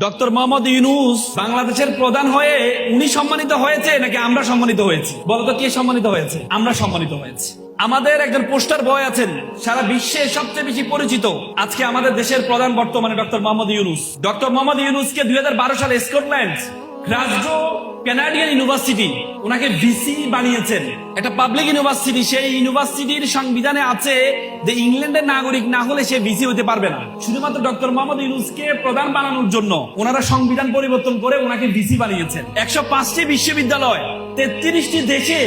Doctor Mohammad Yunus বাংলাদেশের প্রধান হয়ে উনি সম্মানিত হয়েছে নাকি আমরা সম্মানিত হয়েছি? বলতো কে সম্মানিত হয়েছে? আমরা সম্মানিত হয়েছি। আমাদের একজন পোস্টার বয় আছেন সারা বিশ্বে সবচেয়ে বেশি পরিচিত, আজকে আমাদের দেশের প্রধান বর্তমানে ডক্টর মোহাম্মদ ইউনূস। ডক্টর মোহাম্মদ ইউনূসকে 2012 সালে স্কটল্যান্ড গ্লাসগো কানাডিয়ান ইউনিভার্সিটি ওনাকে ভিসি বানিয়েছেন, একটা পাবলিক ইউনিভার্সিটি। সেই ইউনিভার্সিটির সংবিধানে আছে যে ইংল্যান্ডের নাগরিক না হলে সে ভিসি হতে পারবে না। শুধুমাত্র ডক্টর মোহাম্মদ ইউনূসকে প্রধান বানানোর জন্য ওনারা সংবিধান পরিবর্তন করে ওনাকে ভিসি বানিয়েছেন। 105টি বিশ্ববিদ্যালয়, 33টি দেশে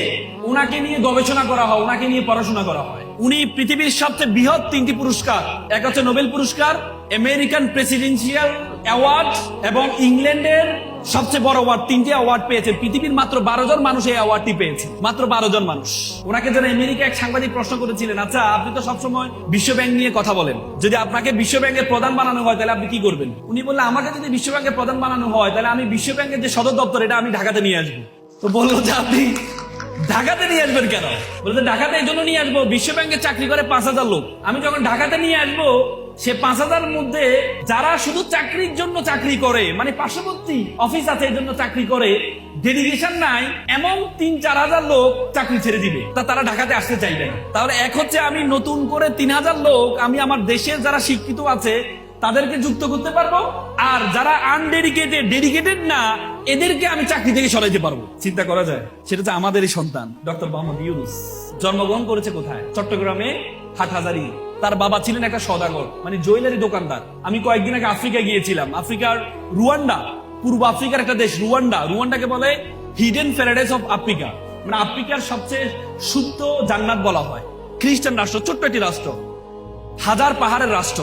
ওনাকে নিয়ে গবেষণা করা হয়, ওনাকে নিয়ে পড়াশোনা করা হয়। উনি পৃথিবীর সবচেয়ে বৃহৎ 3টি পুরস্কার, এক হচ্ছে নোবেল পুরস্কার, আমেরিকান প্রেসিডেন্সিয়াল অ্যাওয়ার্ড এবং ইংল্যান্ডের সবচেয়ে বড় অ্যাওয়ার্ড, 3টি অ্যাওয়ার্ড পেয়েছেন। পৃথিবীর মাত্র 12 জন মানুষ এই অ্যাওয়ার্ডটি পেয়েছেন, মাত্র 12 জন মানুষ। ওনাকে যারা আমেরিকা এক সাংবাদিক প্রশ্ন করেছিলেন, আচ্ছা আপনি তো সবসময় বিশ্ব ব্যাংক নিয়ে কথা বলেন, যদি আপনাকে বিশ্ব ব্যাংকের প্রধান বানানো হয় তাহলে আপনি কি করবেন? উনি বললেন, আমাকে যদি বিশ্ব ব্যাংকের প্রধান বানানো হয় তাহলে আমি বিশ্ব ব্যাংকের যে সদর দপ্তর এটা আমি ঢাকাতে নিয়ে আসবো। তো বললো যে আপনি ঢাকাতে নিয়ে আসবেন কেন? বলতে ঢাকাতে এই জন্য নিয়ে আসবো, বিশ্ব ব্যাংকে চাকরি করে 5,000 লোক, আমি যখন ঢাকাতে নিয়ে আসবো সে 5,000 মধ্যে যারা শুধু চাকরির জন্য চাকরি করে, মানে পার্শ্ববর্তী অফিস আছে এই জন্য চাকরি করে, ডেডিকেশন নাই, এমন 3-4 হাজার লোক চাকরি ছেড়ে দিবে, তারা ঢাকাতে আসতে চাইবে না। তাহলে এক হচ্ছে আমি নতুন করে 3,000 লোক আমি আমার দেশের যারা শিক্ষিত আছে তাদেরকে যুক্ত করতে পারবো, আর যারা আনডেডিকেটেড, ডেডিকেটেড না, এদেরকে আমি চাকরি থেকে সরাইতে পারবো। চিন্তা করা যায়, সেটা হচ্ছে আমাদেরই সন্তান ডক্টর মোহাম্মদ ইউনূস। জন্মগ্রহণ করেছে কোথায়? চট্টগ্রামে হাটহাজারী। তার বাবা ছিলেন একটা সওদাগর, মানে জুয়েলারি দোকানদার। আমি কয়েকদিন আগে আফ্রিকায় গিয়েছিলাম, আফ্রিকার রুয়ান্ডা, পূর্ব আফ্রিকার একটা দেশ রুয়ান্ডা, রুয়ান্ডাকে বলে হিডেন প্যারাডাইস অফ আফ্রিকা, মানে আফ্রিকার সবচেয়ে শুদ্ধ জান্নাত বলা হয়। খ্রিস্টান রাষ্ট্র, ছোট্ট একটি রাষ্ট্র, হাজার পাহাড়ের রাষ্ট্র।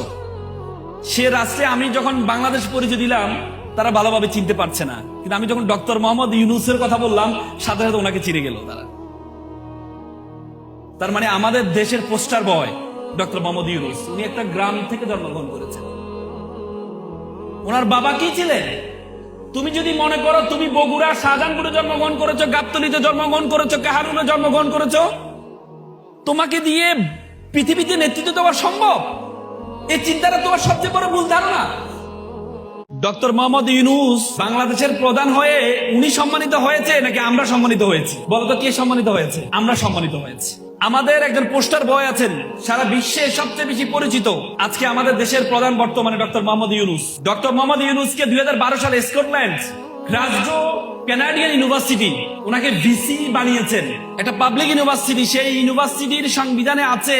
সে রাষ্ট্রে আমি যখন বাংলাদেশ পরিচয় দিলাম তারা ভালোভাবে চিনতে পারছে না, কিন্তু আমি যখন ডক্টর মোহাম্মদ ইউনূসের কথা বললাম সাথে সাথে ওনাকে চিনে গেল তারা। তার মানে আমাদের দেশের পোস্টার বয় ডক্টর মোহাম্মদ ইউনূস, উনি একটা গ্রাম থেকে জন্মগ্রহণ করেছেন। ওনার বাবা কি ছিলেন? তুমি যদি মনে করো তুমি বগুড়া শাহজাহানপুরে জন্মগ্রহণ করেছো, গাবতলীতে জন্মগ্রহণ করেছো, কাহারুলে জন্মগ্রহণ করেছো, তোমাকে দিয়ে পৃথিবীতে নেতৃত্ব দেওয়া সম্ভব, এই চিন্তাটা তোমার সবচেয়ে বড় ভুল ধারণা। ডক্টর মোহাম্মদ ইউনূস বাংলাদেশের প্রধান হয়ে উনি সম্মানিত হয়েছে নাকি আমরা সম্মানিত হয়েছি? বলতো কে সম্মানিত হয়েছে? আমরা সম্মানিত হয়েছি। আমাদের একজন পোস্টার বয় আছেন সারা বিশ্বে সবচেয়ে বেশি পরিচিত, আজকে আমাদের দেশের প্রধান বর্তমানে ডক্টর মোহাম্মদ ইউনূস। ডক্টর মোহাম্মদ ইউনূসকে 2012 সালে স্কটল্যান্ড গ্লাসগো কানাডিয়ান ইউনিভার্সিটি ওনাকে ভিসি বানিয়েছেন, একটা পাবলিক ইউনিভার্সিটি। সেই ইউনিভার্সিটির সংবিধানে আছে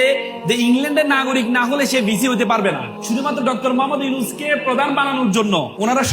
যে ইংল্যান্ডের নাগরিক না হলে সে ভিসি হতে পারবে না। শুধুমাত্র ডক্টর মোহাম্মদ ইউনূসকে প্রধান বানানোর জন্য ওনারা